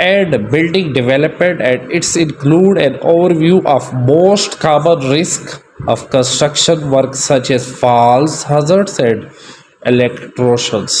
and building development, and it's include an overview of most common risk of construction work such as falls, hazards and electrotions।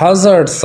hazards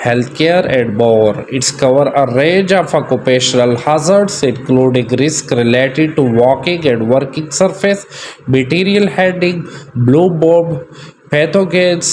healthcare and more. It's cover a range of occupational hazards including risk related to walking and working surface, material handling, bloom bomb, pathogens,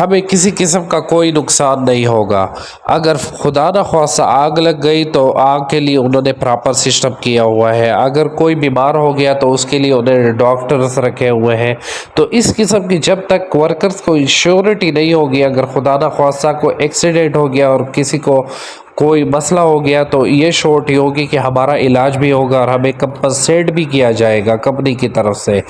ہمیں کسی قسم کا کوئی نقصان نہیں ہوگا۔ اگر خدا نخواستہ آگ لگ گئی تو آگ کے لیے انہوں نے پراپر سسٹم کیا ہوا ہے، اگر کوئی بیمار ہو گیا تو اس کے لیے انہوں نے ڈاکٹرز رکھے ہوئے ہیں۔ تو اس قسم کی جب تک ورکرز کو انشورٹی نہیں ہوگی، اگر خدا نخواستہ کوئی ایکسیڈنٹ ہو گیا اور کسی کو کوئی مسئلہ ہو گیا تو یہ شورٹی ہوگی کہ ہمارا علاج بھی ہوگا اور ہمیں کمپنسیٹ بھی کیا جائے گا کمپنی کی طرف سے۔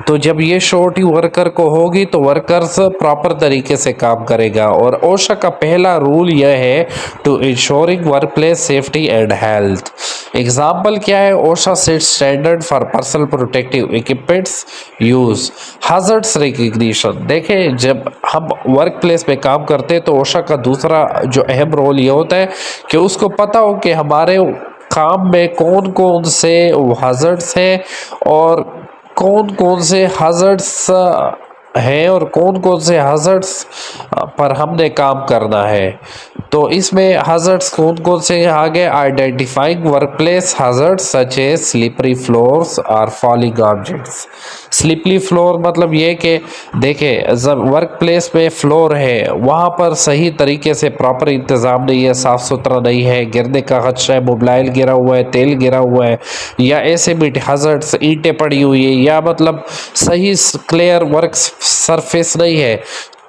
تو جب یہ شورٹی ورکر کو ہوگی تو ورکرز پراپر طریقے سے کام کرے گا۔ اور اوشا کا پہلا رول یہ ہے to ensuring workplace safety and health. Example کیا ہے؟ OSHA set standard for personal protective equipments use, hazards recognition. دیکھیں جب ہم ورک پلیس پہ کام کرتے ہیں تو اوشا کا دوسرا جو اہم رول یہ ہوتا ہے کہ اس کو پتہ ہو کہ ہمارے کام میں کون کون سے ہازارڈس ہیں اور کون کون سے ہازارڈس ہیں اور کون کون سے ہازارڈس پر ہم نے کام کرنا ہے۔ تو اس میں ہازارڈس کون کون سے آگے identifying workplace hazards such as slippery floors اور فالنگ آبجیکٹس۔ سلپری فلور مطلب یہ کہ دیکھیں ورک پلیس میں فلور ہے، وہاں پر صحیح طریقے سے پراپر انتظام نہیں ہے، صاف ستھرا نہیں ہے، گرنے کا خدشہ ہے، موبائل گرا ہوا ہے، تیل گرا ہوا ہے، یا ایسے بھی ہازارڈس اینٹیں پڑی ہوئی ہے، یا مطلب صحیح کلیئر ورک سرفیس نہیں ہے،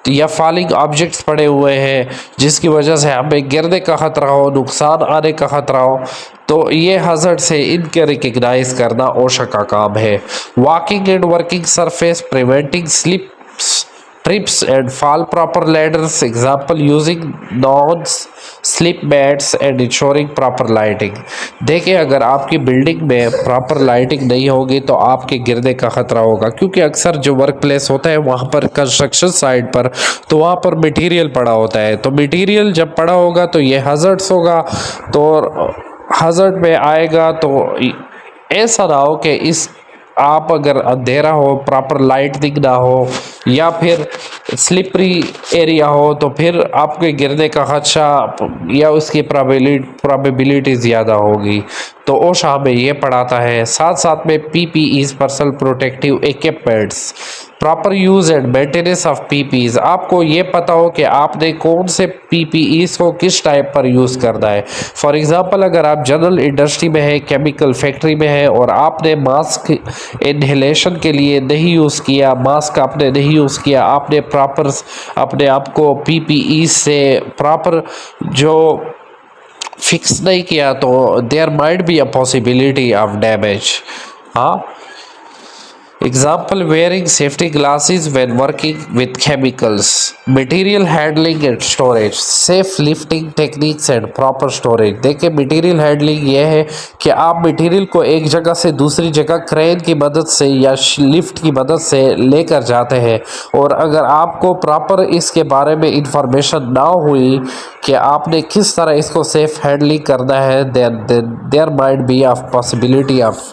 یا فالنگ آبجیکٹس پڑے ہوئے ہیں جس کی وجہ سے ہمیں گرنے کا خطرہ ہو، نقصان آنے کا خطرہ ہو، تو یہ ہازارڈس ہے، ان کے ریکگنائز کرنا اوشا کا کام ہے۔ Walking and working surface preventing slips trips and fall proper ladders, example using non-slip mats and ensuring proper lighting۔ دیکھیں اگر آپ کی بلڈنگ میں پراپر لائٹنگ نہیں ہوگی تو آپ کے گرنے کا خطرہ ہوگا، کیونکہ اکثر جو ورک پلیس ہوتا ہے وہاں پر کنسٹرکشن سائٹ پر تو وہاں پر مٹیریل پڑا ہوتا ہے، تو مٹیریل جب پڑا ہوگا تو یہ ہازارڈس ہوگا، تو ہازارڈ میں آئے گا تو ایسا نہ ہو کہ اس آپ اگر اندھیرا ہو، پراپر لائٹنگ نہ ہو یا پھر سلپری ایریا ہو تو پھر آپ کے گرنے کا خدشہ یا اس کی پرابیبلٹی زیادہ ہوگی۔ تو اوشا ہمیں یہ پڑھاتا ہے، ساتھ ساتھ میں P P Es personal protective equipments, proper use and maintenance of P P Es. آپ کو یہ پتا ہو کہ آپ نے کون سے پی پی ایز کو کس ٹائپ پر یوز کرنا ہے۔ فار ایگزامپل اگر آپ جنرل انڈسٹری میں ہے، کیمیکل فیکٹری میں ہے اور آپ نے ماسک انہیلیشن کے لیے نہیں یوز کیا، ماسک آپ نے نہیں یوز کیا، آپ نے پراپر اپنے آپ کو پی پی ایز سے پراپر جو فکس نہیں کیا تو there might be a possibility of damage. ہاں example wearing safety glasses when working with chemicals, material handling and storage, safe lifting techniques and proper storage۔ دیکھیں میٹیریل ہینڈلنگ یہ ہے کہ آپ میٹیریل کو ایک جگہ سے دوسری جگہ کرین کی مدد سے یا لفٹ کی مدد سے لے کر جاتے ہیں، اور اگر آپ کو پراپر اس کے بارے میں انفارمیشن نہ ہوئی کہ آپ نے کس طرح اس کو سیف ہینڈلنگ کرنا ہے، there might be a possibility of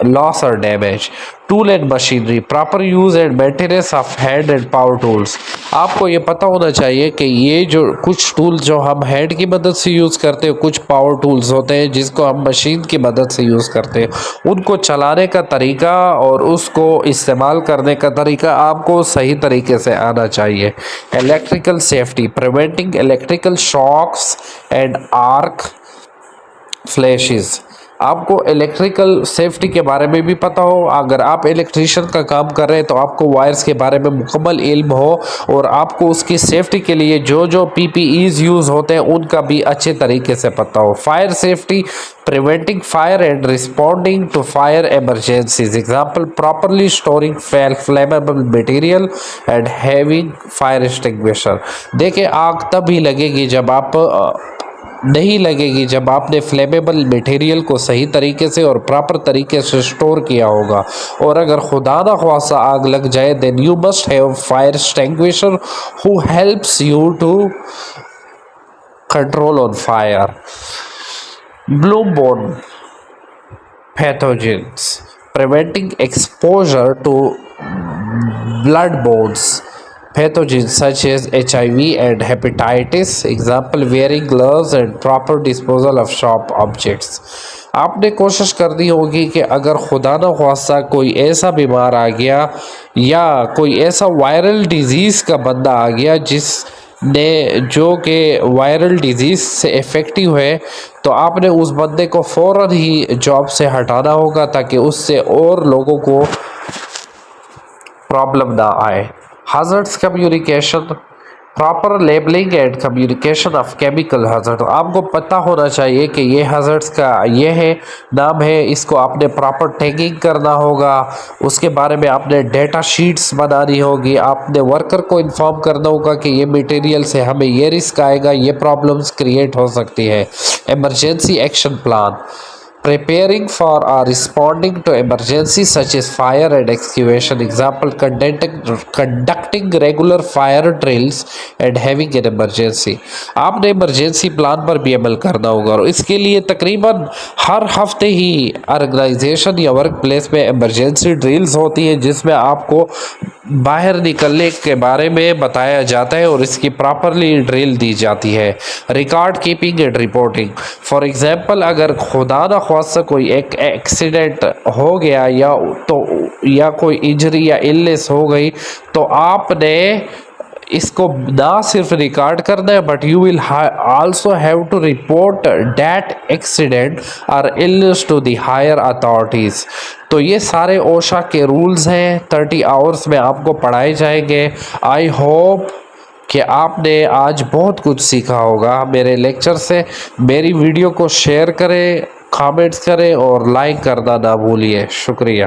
loss or damage۔ Tool and machinery, proper use and maintenance of hand and power tools. آپ کو یہ پتہ ہونا چاہیے کہ یہ جو کچھ ٹول جو ہم ہینڈ کی مدد سے یوز کرتے ہیں، کچھ پاور ٹولز ہوتے ہیں جس کو ہم مشین کی مدد سے یوز کرتے ہیں، ان کو چلانے کا طریقہ اور اس کو استعمال کرنے کا طریقہ آپ کو صحیح طریقے سے آنا چاہیے۔ Electrical safety, preventing electrical shocks and arc flashes. آپ کو الیکٹریکل سیفٹی کے بارے میں بھی پتہ ہو، اگر آپ الیکٹریشین کا کام کر رہے ہیں تو آپ کو وائرز کے بارے میں مکمل علم ہو، اور آپ کو اس کی سیفٹی کے لیے جو پی پی ایز یوز ہوتے ہیں ان کا بھی اچھے طریقے سے پتہ ہو۔ Fire safety, preventing fire and responding to fire emergencies, example properly storing flammable material and having fire extinguisher۔ دیکھیں آگ تب ہی لگے گی جب آپ نہیں لگے گی جب آپ نے فلیمیبل میٹیریل کو صحیح طریقے سے اور پراپر طریقے سے سٹور کیا ہوگا، اور اگر خدا نہ خواستہ آگ لگ جائے then you must have fire extinguisher who helps you to control on fire۔ blood-borne pathogens, preventing exposure to blood-borne pathogens such as HIV and hepatitis, example wearing gloves and proper disposal of sharp objects۔ آپ نے کوشش کرنی ہوگی کہ اگر خدا نخواستہ کوئی ایسا بیمار آ گیا یا کوئی ایسا وائرل ڈیزیز کا بندہ آ گیا جو کہ وائرل ڈیزیز سے افیکٹو ہے، تو آپ نے اس بندے کو فوراً ہی جاب سے ہٹانا ہوگا تاکہ اس سے اور لوگوں کو پرابلم نہ آئے۔ Hazards communication, proper labelling and communication of chemical hazard. آپ کو پتہ ہونا چاہیے کہ یہ ہازارڈز کا یہ ہے نام ہے، اس کو آپ نے پراپر ٹیگنگ کرنا ہوگا، اس کے بارے میں آپ نے ڈیٹا شیٹس بنانی ہوگی، آپ نے ورکر کو انفارم کرنا ہوگا کہ یہ میٹیریل سے ہمیں یہ رسک آئے گا، یہ پرابلمز کریٹ ہو سکتی ہے۔ Emergency action plan, preparing for or responding to emergency such as fire and excavation. Example, conducting regular fire drills and having an emergency. آپ نے ایمرجنسی پلان پر بھی عمل کرنا ہوگا، اور اس کے لیے تقریباً ہر ہفتے ہی آرگنائزیشن یا ورک پلیس میں ایمرجنسی ڈرلز ہوتی ہیں جس میں آپ کو باہر نکلنے کے بارے میں بتایا جاتا ہے اور اس کی پراپرلی ڈرل دی جاتی ہے۔ Record keeping and reporting, for example اگر خدا نخواستہ کوئی ایک ایکسیڈنٹ ہو گیا یا کوئی انجری یا النس ہو گئی، تو آپ نے اس کو نہ صرف ریکارڈ کرنا ہے but you will also have to report that accident اور illness to the higher authorities. تو یہ سارے اوشا کے رولز ہیں، 30 آورز میں آپ کو پڑھائے جائیں گے۔ آئی ہوپ کہ آپ نے آج بہت کچھ سیکھا ہوگا میرے لیکچر سے۔ میری ویڈیو کو شیئر کریں، کامنٹس کریں اور لائک کرنا نہ بھولیے۔ شکریہ۔